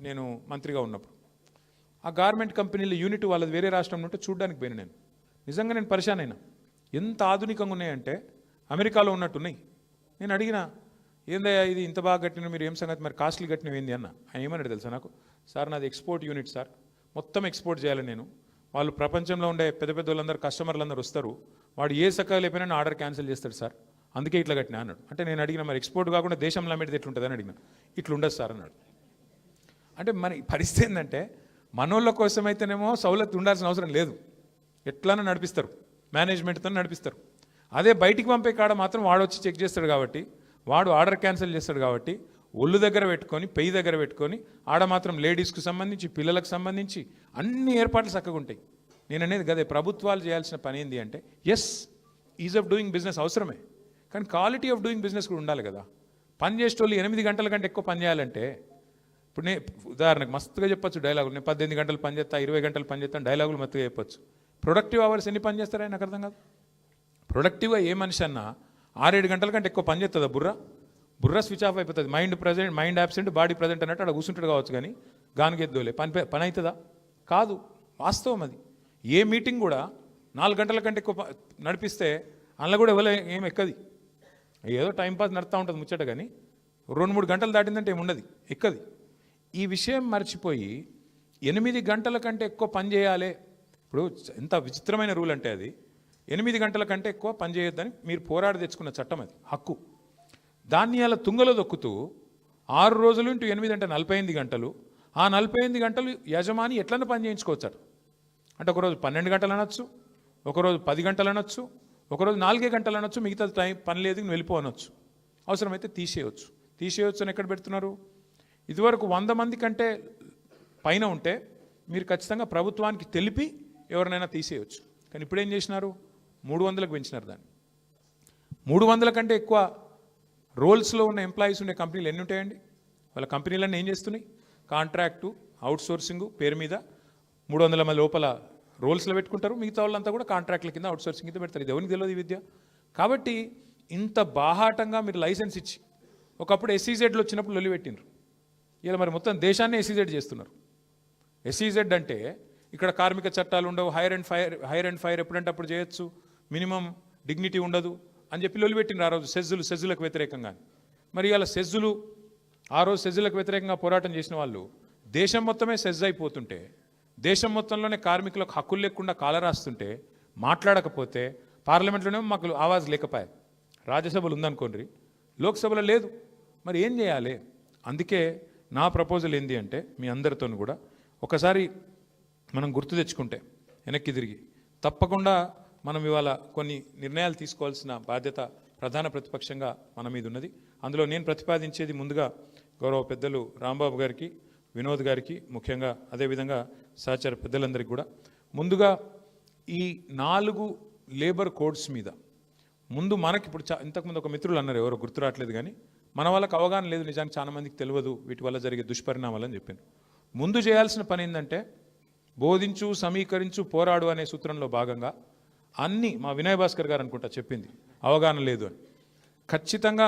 నేను మంత్రిగా ఉన్నప్పుడు. ఆ గార్మెంట్ కంపెనీల యూనిట్ వాళ్ళది వేరే రాష్ట్రం ఉంటే చూడడానికి పోయిన నేను. నిజంగా నేను పరిశాన్ అయినా. ఎంత ఆధునికంగా ఉన్నాయంటే అమెరికాలో ఉన్నట్టున్నాయి. నేను అడిగిన, ఏందయ్యా ఇది ఇంత బాగా కట్టిన, మీరు ఏం సంగతి, మరి కాస్ట్లీ కట్టినవి ఏంది అన్న. ఆయన ఏమన్నాడు తెలుసా నాకు? సార్ నాది ఎక్స్పోర్ట్ యూనిట్ సార్, మొత్తం ఎక్స్పోర్ట్ చేయాలి నేను. వాళ్ళు ప్రపంచంలో ఉండే పెద్ద వాళ్ళందరూ, కస్టమర్లందరూ వస్తారు, వాడు ఏ సకాలు అయిపోయినా ఆర్డర్ క్యాన్సిల్ చేస్తాడు సార్, అందుకే ఇట్లా కట్టినా అన్నాడు. అంటే నేను అడిగిన, మరి ఎక్స్పోర్ట్ కాకుండా దేశంలో అమ్మేది ఎట్లుంటుంది అని అడిగిన. ఇట్లుండదు సార్ అన్నాడు. అంటే మన పరిస్థితి ఏంటంటే మనోళ్ళ కోసమైతేనేమో సౌలత్ ఉండాల్సిన అవసరం లేదు, ఎట్లన్నా నడిపిస్తారు, మేనేజ్మెంట్తో నడిపిస్తారు. అదే బయటికి పంపే కాడ మాత్రం వాడు వచ్చి చెక్ చేస్తాడు కాబట్టి, వాడు ఆర్డర్ క్యాన్సిల్ చేస్తాడు కాబట్టి ఒళ్ళు దగ్గర పెట్టుకొని పెయ్యి దగ్గర పెట్టుకొని ఆడ మాత్రం లేడీస్కు సంబంధించి పిల్లలకు సంబంధించి అన్ని ఏర్పాట్లు చక్కగా ఉంటాయి. నేను అనేది కదే ప్రభుత్వాలు చేయాల్సిన పని ఏంటి అంటే, yes ease of doing business అవసరమే, కానీ క్వాలిటీ ఆఫ్ డూయింగ్ బిజినెస్ కూడా ఉండాలి కదా. పని చేసేటోళ్ళు 8 గంటల కంటే ఎక్కువ పని చేయాలంటే, ఇప్పుడు నేను ఉదాహరణకు మస్తుగా చెప్పొచ్చు డైలాగులు, నేను 18 గంటలు పని చేస్తా, 20 గంటలు పని చేస్తాను, డైలాగులు మస్తుగా చెప్పొచ్చు. ప్రొడక్టివ్ అవర్స్ ఎన్ని పని చేస్తారని నాకు అర్థం కాదు. ప్రొడక్టివ్గా ఏ మనిషి అన్నా 6-7 గంటల కంటే ఎక్కువ పని చేస్తుందా? బుర్ర స్విచ్ ఆఫ్ అయిపోతుంది. మైండ్ యాబ్సెంట్ బాడీ ప్రజెంట్ అన్నట్టు అక్కడ కూర్చుంటాడు కావచ్చు, కానీ గానిగెద్దోలే పని అవుతుందా? కాదు, వాస్తవం అది. ఏ మీటింగ్ కూడా 4 గంటల కంటే ఎక్కువ నడిపిస్తే అందులో కూడా ఏం ఎక్కది, ఏదో టైంపాస్ నడుస్తూ ఉంటుంది ముచ్చట, కానీ 2-3 గంటలు దాటిందంటే ఏముండదు, ఎక్కది. ఈ విషయం మర్చిపోయి 8 గంటల కంటే ఎక్కువ పని చేయాలి. ఇప్పుడు ఎంత విచిత్రమైన రూల్ అంటే అది, 8 గంటల కంటే ఎక్కువ పని చేయొద్దని మీరు పోరాడి తెచ్చుకున్న చట్టం, అది హక్కు. దాన్ని అలా తుంగలో దొక్కుతూ 6 రోజులు ఇంటూ 8 అంటే 48 గంటలు. ఆ 48 గంటలు యజమాని ఎట్లన్నా పని చేయించుకోవచ్చారు. అంటే ఒకరోజు 12 గంటలు అనొచ్చు, ఒకరోజు 10 గంటలు అనొచ్చు, ఒకరోజు 4 గంటలు అనొచ్చు, మిగతా టైం పని లేదు నువ్వు వెళ్ళిపోనొచ్చు, అవసరమైతే తీసేయొచ్చు అని ఎక్కడ పెడుతున్నారు? ఇదివరకు 100 మంది కంటే పైన ఉంటే మీరు ఖచ్చితంగా ప్రభుత్వానికి తెలిపి ఎవరినైనా తీసేయచ్చు. కానీ ఇప్పుడు ఏం చేసినారు? 300లకు పెంచినారు దాన్ని. 300 కంటే ఎక్కువ రోల్స్లో ఉన్న ఎంప్లాయీస్ ఉండే కంపెనీలు ఎన్ని ఉంటాయండి? వాళ్ళ కంపెనీలన్నీ ఏం చేస్తున్నాయి? కాంట్రాక్టు, అవుట్సోర్సింగ్ పేరు మీద 300 మంది లోపల రోల్స్లో పెట్టుకుంటారు, మిగతా వాళ్ళంతా కూడా కాంట్రాక్ట్ల కింద అవుట్సోర్సింగ్ కింద పెడతారు. ఇది ఎవరికి తెలియదు ఈ విద్య. కాబట్టి ఇంత బాహాటంగా మీరు లైసెన్స్ ఇచ్చి, ఒకప్పుడు ఎస్ఈజెడ్లు వచ్చినప్పుడు లొల్లి పెట్టినారు, ఇలా మరి మొత్తం దేశాన్ని ఎస్ఈజెడ్ చేస్తున్నారు. ఎస్ఈజెడ్ అంటే ఇక్కడ కార్మిక చట్టాలు ఉండవు, హైర్ అండ్ ఫైర్ ఎప్పుడంటే అప్పుడు చేయొచ్చు, మినిమం డిగ్నిటీ ఉండదు అని చెప్పి లొల్లి పెట్టినారు ఆ రోజు సెజ్జులకు వ్యతిరేకంగా. మరి ఇలా ఆ రోజు సెజ్జులకు వ్యతిరేకంగా పోరాటం చేసిన వాళ్ళు దేశం మొత్తమే సెజ్ అయిపోతుంటే, దేశం మొత్తంలోనే కార్మికులకు హక్కులు లేకుండా కాలరాస్తుంటే, మాట్లాడకపోతే పార్లమెంట్లోనే మాకు ఆవాజ్ లేకపోయా. రాజ్యసభలు ఉందనుకోండి, లోక్సభలో లేదు. మరి ఏం చేయాలి? అందుకే నా ప్రపోజల్ ఏంది అంటే, మీ అందరితో కూడా ఒకసారి మనం గుర్తు తెచ్చుకుంటే వెనక్కి తిరిగి, తప్పకుండా మనం ఇవాళ కొన్ని నిర్ణయాలు తీసుకోవాల్సిన బాధ్యత ప్రధాన ప్రతిపక్షంగా మన మీద ఉన్నది. అందులో నేను ప్రతిపాదించేది ముందుగా గౌరవ పెద్దలు రాంబాబు గారికి, వినోద్ గారికి, ముఖ్యంగా అదేవిధంగా సహచర పెద్దలందరికీ కూడా ముందుగా ఈ 4 లేబర్ కోడ్స్ మీద ముందు మనకి ఇప్పుడు ఇంతకుముందు ఒక మిత్రులు అన్నారు, ఎవరో గుర్తు రావట్లేదు, కానీ మన వాళ్ళకి అవగాహన లేదు, నిజానికి చాలా మందికి తెలియదు వీటి వల్ల జరిగే దుష్పరిణామాలు అని చెప్పాను. ముందు చేయాల్సిన పని ఏంటంటే, బోధించు, సమీకరించు, పోరాడు అనే సూత్రంలో భాగంగా అన్ని మా వినయ్ భాస్కర్ గారు అనుకుంటా చెప్పింది, అవగాహన లేదు అని. ఖచ్చితంగా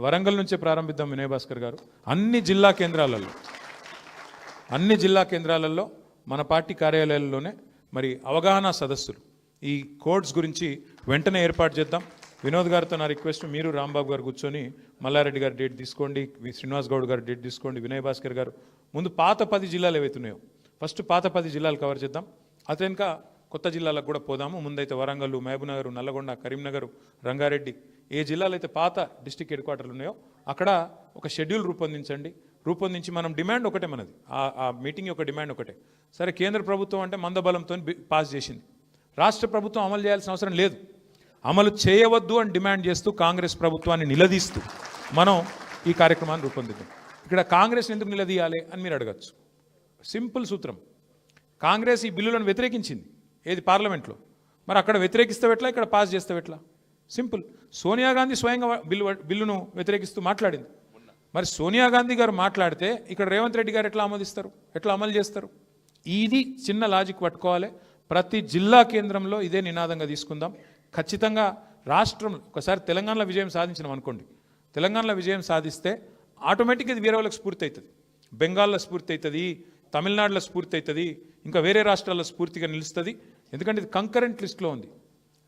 వరంగల్ నుంచే ప్రారంభిద్దాం వినయ్ భాస్కర్ గారు. అన్ని జిల్లా కేంద్రాలలో మన పార్టీ కార్యాలయాల్లోనే మరి అవగాహన సదస్సులు ఈ కోడ్స్ గురించి వెంటనే ఏర్పాటు చేద్దాం. వినోద్ గారితో నా రిక్వెస్ట్, మీరు రాంబాబు గారు కూర్చొని మల్లారెడ్డి గారు డేట్ తీసుకోండి, శ్రీనివాస్ గౌడ్ గారు డేట్ తీసుకోండి, వినయ్ భాస్కర్ గారు ముందు పాత 10 జిల్లాలు ఏవైతున్నాయో ఫస్ట్ పాత 10 జిల్లాలు కవర్ చేద్దాం. అతనిక కొత్త జిల్లాలకు కూడా పోదాము. ముందైతే వరంగల్, మహబూబ్నగర్, నల్లగొండ, కరీంనగర్, రంగారెడ్డి, ఏ జిల్లాలో అయితే పాత డిస్ట్రిక్ట్ హెడ్ క్వార్టర్లు ఉన్నాయో అక్కడ ఒక షెడ్యూల్ రూపొందించి మనం డిమాండ్ ఒకటే, మనది ఆ మీటింగ్ యొక్క డిమాండ్ ఒకటే. సరే, కేంద్ర ప్రభుత్వం అంటే మందబలంతో పాస్ చేసింది, రాష్ట్ర ప్రభుత్వం అమలు చేయాల్సిన అవసరం లేదు, అమలు చేయవద్దు అని డిమాండ్ చేస్తూ కాంగ్రెస్ ప్రభుత్వాన్ని నిలదీస్తూ మనం ఈ కార్యక్రమాన్ని రూపొందిద్దాం. ఇక్కడ కాంగ్రెస్ని ఎందుకు నిలదీయాలి అని మీరు అడగచ్చు. సింపుల్ సూత్రం, కాంగ్రెస్ ఈ బిల్లులను వ్యతిరేకించింది ఏది పార్లమెంట్లో, మరి అక్కడ వ్యతిరేకిస్తే ఎట్లా, ఇక్కడ పాస్ చేస్తే ఎట్లా? సింపుల్. సోనియా గాంధీ స్వయంగా బిల్లును వ్యతిరేకిస్తూ మాట్లాడింది. మరి సోనియా గాంధీ గారు మాట్లాడితే ఇక్కడ రేవంత్ రెడ్డి గారు ఎట్లా ఆమోదిస్తారు, ఎట్లా అమలు చేస్తారు? ఇది చిన్న లాజిక్ పట్టుకోవాలి. ప్రతి జిల్లా కేంద్రంలో ఇదే నినాదంగా తీసుకుందాం. ఖచ్చితంగా రాష్ట్రం ఒకసారి తెలంగాణలో విజయం సాధించినాం అనుకోండి, తెలంగాణలో విజయం సాధిస్తే ఆటోమేటిక్గా ఇది వేరే వాళ్ళకి స్ఫూర్తి అవుతుంది, బెంగాల్లో స్ఫూర్తి అవుతుంది, తమిళనాడులో స్ఫూర్తి అవుతుంది, ఇంకా వేరే రాష్ట్రాల్లో స్ఫూర్తిగా నిలుస్తుంది. ఎందుకంటే ఇది కంకరెంట్ లిస్ట్లో ఉంది.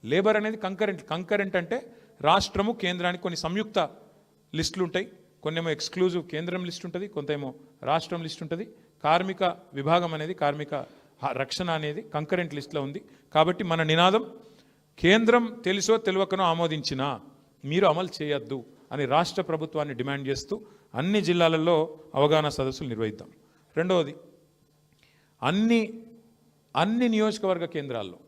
లేబర్ అనేది కంకరెంట్ అంటే రాష్ట్రము కేంద్రానికి కొన్ని సంయుక్త లిస్టులు ఉంటాయి, కొన్నేమో ఎక్స్క్లూజివ్ కేంద్రం లిస్ట్ ఉంటుంది, కొంతేమో రాష్ట్రం లిస్ట్ ఉంటుంది. కార్మిక విభాగం అనేది, కార్మిక రక్షణ అనేది కంకరెంట్ లిస్ట్లో ఉంది. కాబట్టి మన నినాదం, కేంద్రం తెలుసో తెలియకనో ఆమోదించినా మీరు అమలు చేయొద్దు అని రాష్ట్ర ప్రభుత్వాన్ని డిమాండ్ చేస్తూ అన్ని జిల్లాలలో అవగాహన సదస్సులు నిర్వహిద్దాం. రెండవది అన్ని అన్ని నియోజకవర్గ కేంద్రాల్లో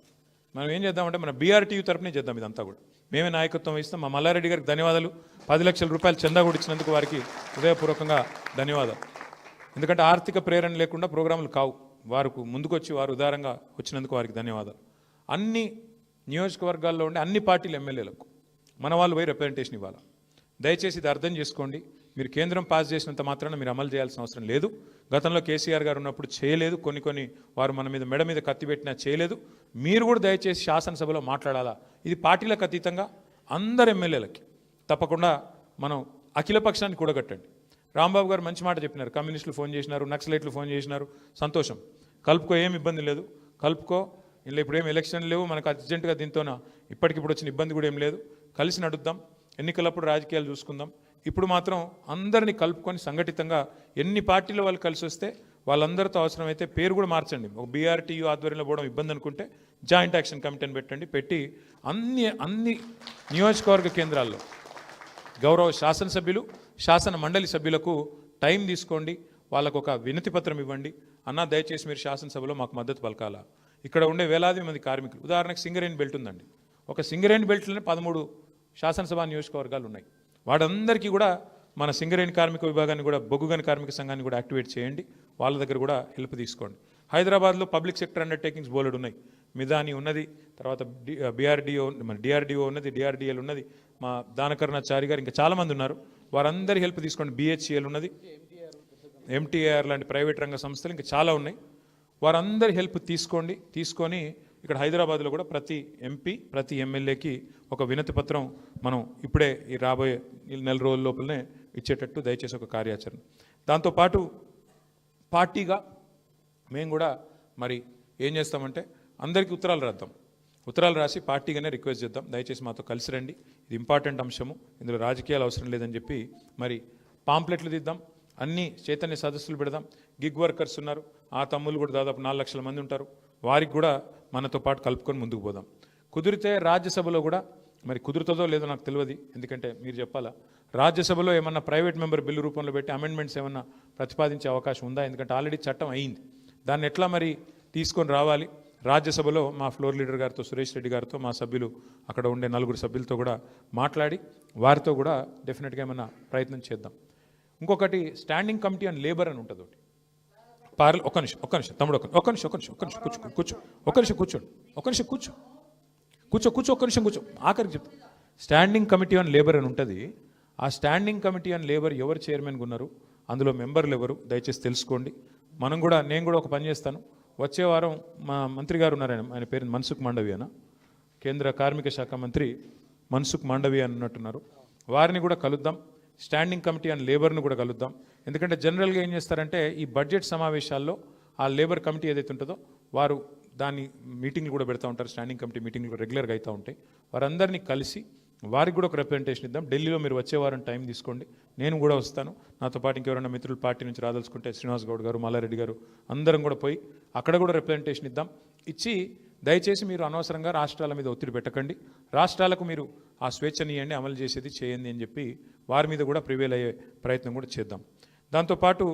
మనం ఏం చేద్దామంటే మన బీఆర్టీయూ తరపునే చేద్దాం ఇదంతా కూడా. మేమే నాయకత్వం వహిస్తాం. మా మల్లారెడ్డి గారికి ధన్యవాదాలు. 10 లక్షల రూపాయలు చందా కూడా ఇచ్చినందుకు వారికి హృదయపూర్వకంగా ధన్యవాదాలు. ఎందుకంటే ఆర్థిక ప్రేరణ లేకుండా ప్రోగ్రాములు కావు. వారికి ముందుకొచ్చి వారు ఉదారంగా వచ్చినందుకు వారికి ధన్యవాదాలు. అన్ని నియోజకవర్గాల్లో ఉండే అన్ని పార్టీల ఎమ్మెల్యేలకు మన వాళ్ళు పోయి రిప్రజెంటేషన్ ఇవ్వాలి. దయచేసి ఇది అర్థం చేసుకోండి. మీరు కేంద్రం పాస్ చేసినంత మాత్రాన మీరు అమలు చేయాల్సిన అవసరం లేదు. గతంలో కేసీఆర్ గారు ఉన్నప్పుడు చేయలేదు. కొన్ని వారు మన మీద మెడ మీద కత్తి పెట్టినా చేయలేదు. మీరు కూడా దయచేసి శాసనసభలో మాట్లాడాలా. ఇది పార్టీలకు అతీతంగా అందరు ఎమ్మెల్యేలకి తప్పకుండా మనం అఖిల పక్షాన్ని కూడగట్టండి. రాంబాబు గారు మంచి మాట చెప్పినారు. కమ్యూనిస్టులు ఫోన్ చేసినారు, నక్సలైట్లు ఫోన్ చేసినారు, సంతోషం. కలుపుకో, ఏం ఇబ్బంది లేదు, కలుపుకో. ఇలా ఇప్పుడు ఏం ఎలక్షన్ లేవు మనకు అర్జెంటుగా. దీంతోన ఇప్పటికిప్పుడు వచ్చిన ఇబ్బంది కూడా ఏం లేదు. కలిసి నడుద్దాం. ఎన్నికలప్పుడు రాజకీయాలు చూసుకుందాం. ఇప్పుడు మాత్రం అందరినీ కలుపుకొని సంఘటితంగా ఎన్ని పార్టీల వాళ్ళు కలిసి వస్తే వాళ్ళందరితో అవసరమైతే పేరు కూడా మార్చండి. ఒక బీఆర్టీయూ ఆధ్వర్యంలో పోవడం ఇబ్బంది అనుకుంటే జాయింట్ యాక్షన్ కమిటీని పెట్టండి. పెట్టి అన్ని నియోజకవర్గ కేంద్రాల్లో గౌరవ శాసనసభ్యులు, శాసన మండలి సభ్యులకు టైం తీసుకోండి. వాళ్ళకు ఒక వినతి పత్రం ఇవ్వండి. అన్నా దయచేసి మీరు శాసనసభలో మాకు మద్దతు పలకాలా. ఇక్కడ ఉండే వేలాది మంది కార్మికులు, ఉదాహరణకు సింగరేణి బెల్ట్ ఉందండి. ఒక సింగరేణి బెల్ట్లోనే 13 శాసనసభ నియోజకవర్గాలు ఉన్నాయి. వాడందరికీ కూడా మన సింగరేణి కార్మిక విభాగాన్ని కూడా, బొగ్గుగని కార్మిక సంఘాన్ని కూడా యాక్టివేట్ చేయండి. వాళ్ళ దగ్గర కూడా హెల్ప్ తీసుకోండి. హైదరాబాద్లో పబ్లిక్ సెక్టర్ అండర్టేకింగ్స్ బోలెడు ఉన్నాయి. మిదాని ఉన్నది, తర్వాత బీఆర్డీఓ, మన డిఆర్డీఓ ఉన్నది, డిఆర్డీఎల్ ఉన్నది, మా దానకరుణాచారి గారు, ఇంకా చాలామంది ఉన్నారు. వారందరి హెల్ప్ తీసుకోండి. బిహెచ్ఎల్ ఉన్నది, ఎంటీఆర్ లాంటి ప్రైవేట్ రంగ సంస్థలు ఇంకా చాలా ఉన్నాయి. వారందరి హెల్ప్ తీసుకొని ఇక్కడ హైదరాబాద్లో కూడా ప్రతి ఎంపీ, ప్రతి ఎమ్మెల్యేకి ఒక వినతి పత్రం మనం ఇప్పుడే ఈ రాబోయే నెల రోజుల లోపలనే ఇచ్చేటట్టు దయచేసి ఒక కార్యాచరణ. దాంతోపాటు పార్టీగా మేము కూడా మరి ఏం చేస్తామంటే అందరికీ ఉత్తరాలు రాద్దాం. ఉత్తరాలు రాసి పార్టీగానే రిక్వెస్ట్ చేద్దాం. దయచేసి మాతో కలిసి రండి, ఇది ఇంపార్టెంట్ అంశము, ఇందులో రాజకీయాలు అవసరం లేదని చెప్పి మరి పాంప్లెట్లు దిద్దాం. అన్ని చైతన్య సదస్సులు పెడదాం. గిగ్ వర్కర్స్ ఉన్నారు, ఆ తమ్ముళ్ళు కూడా దాదాపు 4 లక్షల మంది ఉంటారు. వారికి కూడా మనతో పాటు కలుపుకొని ముందుకు పోదాం. కుదిరితే రాజ్యసభలో కూడా, మరి కుదురుతుందో లేదో నాకు తెలియదు, ఎందుకంటే మీరు చెప్పాలా, రాజ్యసభలో ఏమన్నా ప్రైవేట్ మెంబర్ బిల్లు రూపంలో పెట్టి అమెండ్మెంట్స్ ఏమన్నా ప్రతిపాదించే అవకాశం ఉందా? ఎందుకంటే ఆల్రెడీ చట్టం అయింది. దాన్ని ఎట్లా మరి తీసుకొని రావాలి? రాజ్యసభలో మా ఫ్లోర్ లీడర్ గారితో, సురేష్ రెడ్డి గారితో, మా సభ్యులు అక్కడ ఉండే 4 సభ్యులతో కూడా మాట్లాడి వారితో కూడా డెఫినెట్గా ఏమన్నా ప్రయత్నం చేద్దాం. ఇంకొకటి స్టాండింగ్ కమిటీ ఆన్ లేబర్ అని ఉంటుంది ఒకటి. ఒక్క నిమిషం తమ్ముడు, ఒక్క నిమిషం కూర్చో. ఆఖరికి చెప్తా. స్టాండింగ్ కమిటీ ఆన్ లేబర్ అని ఉంటుంది. ఆ స్టాండింగ్ కమిటీ ఆన్ లేబర్ ఎవరు చైర్మన్గా ఉన్నారు, అందులో మెంబర్లు ఎవరు, దయచేసి తెలుసుకోండి. నేను కూడా ఒక పని చేస్తాను. వచ్చే వారం మా మంత్రి గారు ఉన్నారు, ఆయన పేరు మన్సుఖ్ మాండవీయ, కేంద్ర కార్మిక శాఖ మంత్రి మన్సుఖ్ మాండవీయ అన్నట్టున్నారు. వారిని కూడా కలుద్దాం. స్టాండింగ్ కమిటీ ఆన్ లేబర్ను కూడా కలుద్దాం. ఎందుకంటే జనరల్గా ఏం చేస్తారంటే ఈ బడ్జెట్ సమావేశాల్లో ఆ లేబర్ కమిటీ ఏదైతే ఉంటుందో వారు దాన్ని మీటింగ్లు కూడా పెడతా ఉంటారు. స్టాండింగ్ కమిటీ మీటింగ్లు రెగ్యులర్గా అవుతూ ఉంటాయి. వారందరినీ కలిసి వారికి కూడా ఒక రిప్రజెంటేషన్ ఇద్దాం. ఢిల్లీలో మీరు వచ్చే వారం టైం తీసుకోండి, నేను కూడా వస్తాను. నాతో పాటు ఇంకెవరైనా మిత్రులు పార్టీ నుంచి రాదలుచుకుంటే శ్రీనివాస్ గౌడ్ గారు, మల్లారెడ్డి గారు, అందరం కూడా పోయి అక్కడ కూడా రిప్రజెంటేషన్ ఇద్దాం. ఇచ్చి దయచేసి మీరు అనవసరంగా రాష్ట్రాల మీద ఒత్తిడి పెట్టకండి. రాష్ట్రాలకు మీరు ఆ స్వేచ్ఛనియండి, అమలు చేసేది చేయండి అని చెప్పి వారి మీద కూడా ప్రివేల్ అయ్యే ప్రయత్నం కూడా చేద్దాం. దాంతోపాటు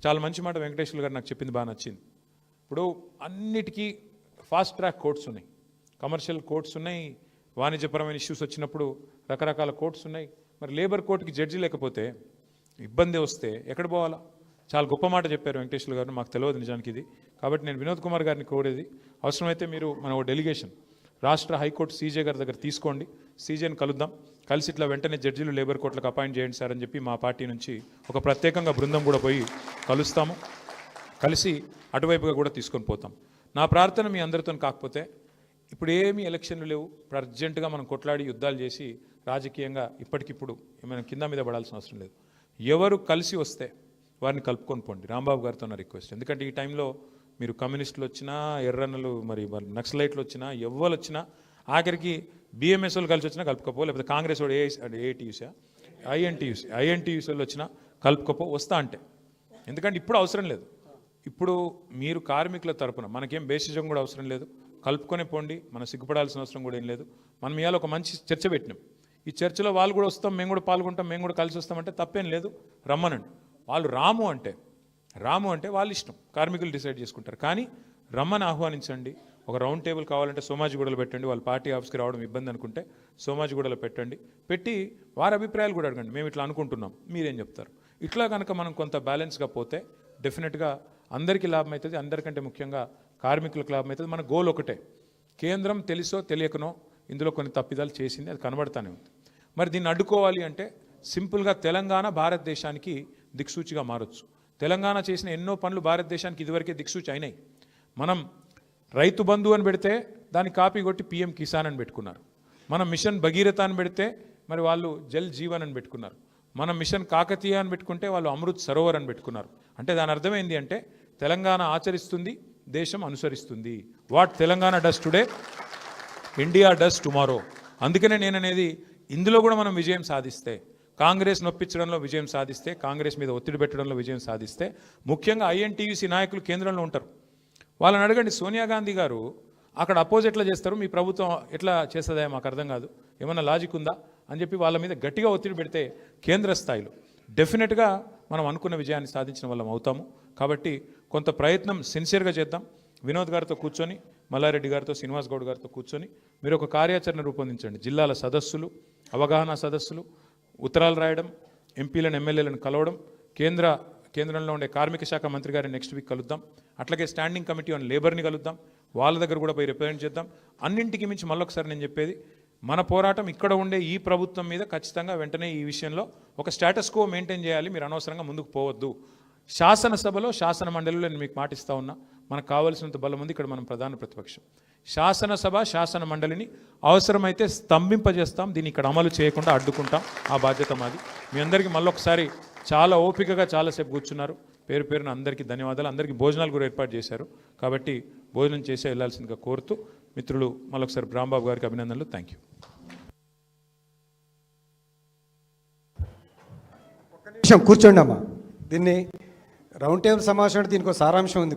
చాలా మంచి మాట వెంకటేశ్వర గారు నాకు చెప్పింది బాగా నచ్చింది. ఇప్పుడు అన్నిటికీ ఫాస్ట్ ట్రాక్ కోర్ట్స్ ఉన్నాయి, కమర్షియల్ కోర్ట్స్ ఉన్నాయి, వాణిజ్యపరమైన ఇష్యూస్ వచ్చినప్పుడు రకరకాల కోర్ట్స్ ఉన్నాయి. మరి లేబర్ కోర్టుకి జడ్జి లేకపోతే ఇబ్బంది వస్తే ఎక్కడ పోవాలా? చాలా గొప్ప మాట చెప్పారు వెంకటేశ్వర గారు. మాకు తెలియదు నిజానికి ఇది. కాబట్టి నేను వినోద్ కుమార్ గారిని కోరేది, అవసరమైతే మీరు మన ఓ డెలిగేషన్ రాష్ట్ర హైకోర్టు సీజే గారి దగ్గర తీసుకోండి, సీజేని కలుద్దాం. కలిసి ఇట్లా వెంటనే జడ్జీలు లేబర్ కోర్టులకు అపాయింట్ చేయండి సార్ అని చెప్పి మా పార్టీ నుంచి ఒక ప్రత్యేకంగా బృందం కూడా పోయి కలుస్తాము. కలిసి అటువైపుగా కూడా తీసుకొని పోతాం. నా ప్రార్థన మీ అందరితో కాకపోతే ఇప్పుడు ఏమీ ఎలక్షన్లు లేవు, అర్జెంటుగా మనం కొట్లాడి యుద్ధాలు చేసి రాజకీయంగా ఇప్పటికిప్పుడు ఏమైనా కింద మీద పడాల్సిన అవసరం లేదు. ఎవరు కలిసి వస్తే వారిని కలుపుకొని పోండి. రాంబాబు గారితో నా రిక్వెస్ట్. ఎందుకంటే ఈ టైంలో మీరు కమ్యూనిస్టులు వచ్చినా, ఎర్రన్నలు, మరి నక్సలైట్లు వచ్చినా, ఎవ్వరు వచ్చినా, ఆఖరికి బిఎంఎస్ వాళ్ళు కలిసి వచ్చినా కలుపుకపో, లేకపోతే కాంగ్రెస్ వాడు ఏఐటీయూసా ఐఎన్టీయూసీ వాళ్ళు వచ్చినా కలుపుకపో వస్తా అంటే. ఎందుకంటే ఇప్పుడు అవసరం లేదు. ఇప్పుడు మీరు కార్మికుల తరపున మనకేం బేసిజం కూడా అవసరం లేదు, కలుపుకొనే పోండి. మనం సిగ్గుపడాల్సిన అవసరం కూడా ఏం లేదు. మనం ఇవాళ ఒక మంచి చర్చ పెట్టినాం. ఈ చర్చలో వాళ్ళు కూడా వస్తాం, మేము కూడా పాల్గొంటాం, మేము కూడా కలిసి వస్తామంటే తప్పేం లేదు, రమ్మనండి. వాళ్ళు రాము అంటే రాము అంటే వాళ్ళ ఇష్టం, కార్మికులు డిసైడ్ చేసుకుంటారు. కానీ రమ్మని ఆహ్వానించండి. ఒక రౌండ్ టేబుల్ కావాలంటే సోమాజిగూడలో పెట్టండి. వాళ్ళ పార్టీ ఆఫీస్కి రావడం ఇబ్బంది అనుకుంటే సోమాజిగూడలో పెట్టండి. పెట్టి వారి అభిప్రాయాలు కూడా అడగండి. మేము ఇట్లా అనుకుంటున్నాం, మీరేం చెప్తారు? ఇట్లా కనుక మనం కొంత బ్యాలెన్స్గా పోతే డెఫినెట్గా అందరికీ లాభం అవుతుంది. అందరికంటే ముఖ్యంగా కార్మికులకు లాభం అవుతుంది. మన గోల్ ఒకటే. కేంద్రం తెలుసో తెలియకనో ఇందులో కొన్ని తప్పిదాలు చేసింది, అది కనబడతానే ఉంది. మరి దీన్ని అడ్డుకోవాలి అంటే సింపుల్గా తెలంగాణ భారతదేశానికి దిక్సూచిగా మారొచ్చు. తెలంగాణ చేసిన ఎన్నో పనులు భారతదేశానికి ఇదివరకే దిక్సూచి అయినాయి. మనం రైతు బంధు అని పెడితే దాన్ని కాపీ కొట్టి పిఎం కిసాన్ అని పెట్టుకున్నారు. మనం మిషన్ భగీరథ అని పెడితే మరి వాళ్ళు జల్ జీవన్ అని పెట్టుకున్నారు. మనం మిషన్ కాకతీయ అని పెట్టుకుంటే వాళ్ళు అమృత్ సరోవర్ అని పెట్టుకున్నారు. అంటే దాని అర్థమైంది అంటే తెలంగాణ ఆచరిస్తుంది, దేశం అనుసరిస్తుంది. What Telangana does today, India does tomorrow. అందుకనే నేను అనేది ఇందులో కూడా మనం విజయం సాధిస్తే, కాంగ్రెస్ నొప్పించడంలో విజయం సాధిస్తే, కాంగ్రెస్ మీద ఒత్తిడి పెట్టడంలో విజయం సాధిస్తే, ముఖ్యంగా ఐఎన్టీయూసీ నాయకులు కేంద్రంలో ఉంటారు. వాళ్ళని అడగండి, సోనియా గాంధీ గారు అక్కడ అపోజ్ ఎట్లా చేస్తారు, మీ ప్రభుత్వం ఎట్లా చేస్తుందా మాకు అర్థం కాదు, ఏమన్నా లాజిక్ ఉందా అని చెప్పి వాళ్ళ మీద గట్టిగా ఒత్తిడి పెడితే కేంద్ర స్థాయిలో డెఫినెట్గా మనం అనుకున్న విజయాన్ని సాధించిన వాళ్ళం అవుతాము. కాబట్టి కొంత ప్రయత్నం సిన్సియర్గా చేద్దాం. వినోద్ గారితో కూర్చొని, మల్లారెడ్డి గారితో, శ్రీనివాస్ గౌడ్ గారితో కూర్చొని మీరు ఒక కార్యాచరణ రూపొందించండి. జిల్లాల సదస్సులు, అవగాహన సదస్సులు, ఉత్తరాలు రాయడం, ఎంపీలను ఎమ్మెల్యేలను కలవడం, కేంద్రంలో ఉండే కార్మిక శాఖ మంత్రి గారిని నెక్స్ట్ వీక్ కలుద్దాం. అట్లాగే స్టాండింగ్ కమిటీ ఆన్ లేబర్ని కలుద్దాం, వాళ్ళ దగ్గర కూడా పోయి రిప్రజెంట్ చేద్దాం. అన్నింటికి మించి మళ్ళొకసారి నేను చెప్పేది, మన పోరాటం ఇక్కడ ఉండే ఈ ప్రభుత్వం మీద ఖచ్చితంగా వెంటనే ఈ విషయంలో ఒక స్టేటస్ కో మెయింటైన్ చేయాలి. మీరు అనవసరంగా ముందుకు పోవద్దు. శాసనసభలో, శాసన మండలిలో నేను మీకు మాటిస్తా ఉన్నా, మనకు కావాల్సినంత బలం ఉంది. ఇక్కడ మనం ప్రధాన ప్రతిపక్షం. శాసనసభ, శాసన మండలిని అవసరమైతే స్తంభింపజేస్తాం. దీన్ని ఇక్కడ అమలు చేయకుండా అడ్డుకుంటాం. ఆ బాధ్యత మాది. మీ అందరికీ మళ్ళొకసారి చాలా ఓపికగా చాలాసేపు కూర్చున్నారు. పేరు పేరున అందరికీ ధన్యవాదాలు. అందరికీ భోజనాలు కూడా ఏర్పాటు చేశారు. కాబట్టి భోజనం చేసే వెళ్ళాల్సిందిగా కోరుతూ మిత్రులు మళ్ళొకసారి బ్రాంబాబు గారికి అభినందనలు. Thank you. కూర్చోండి అమ్మా. దీన్ని రౌండ్ టేబుల్ సమావేశం, దీనికి ఒక సారాంశం ఉంది.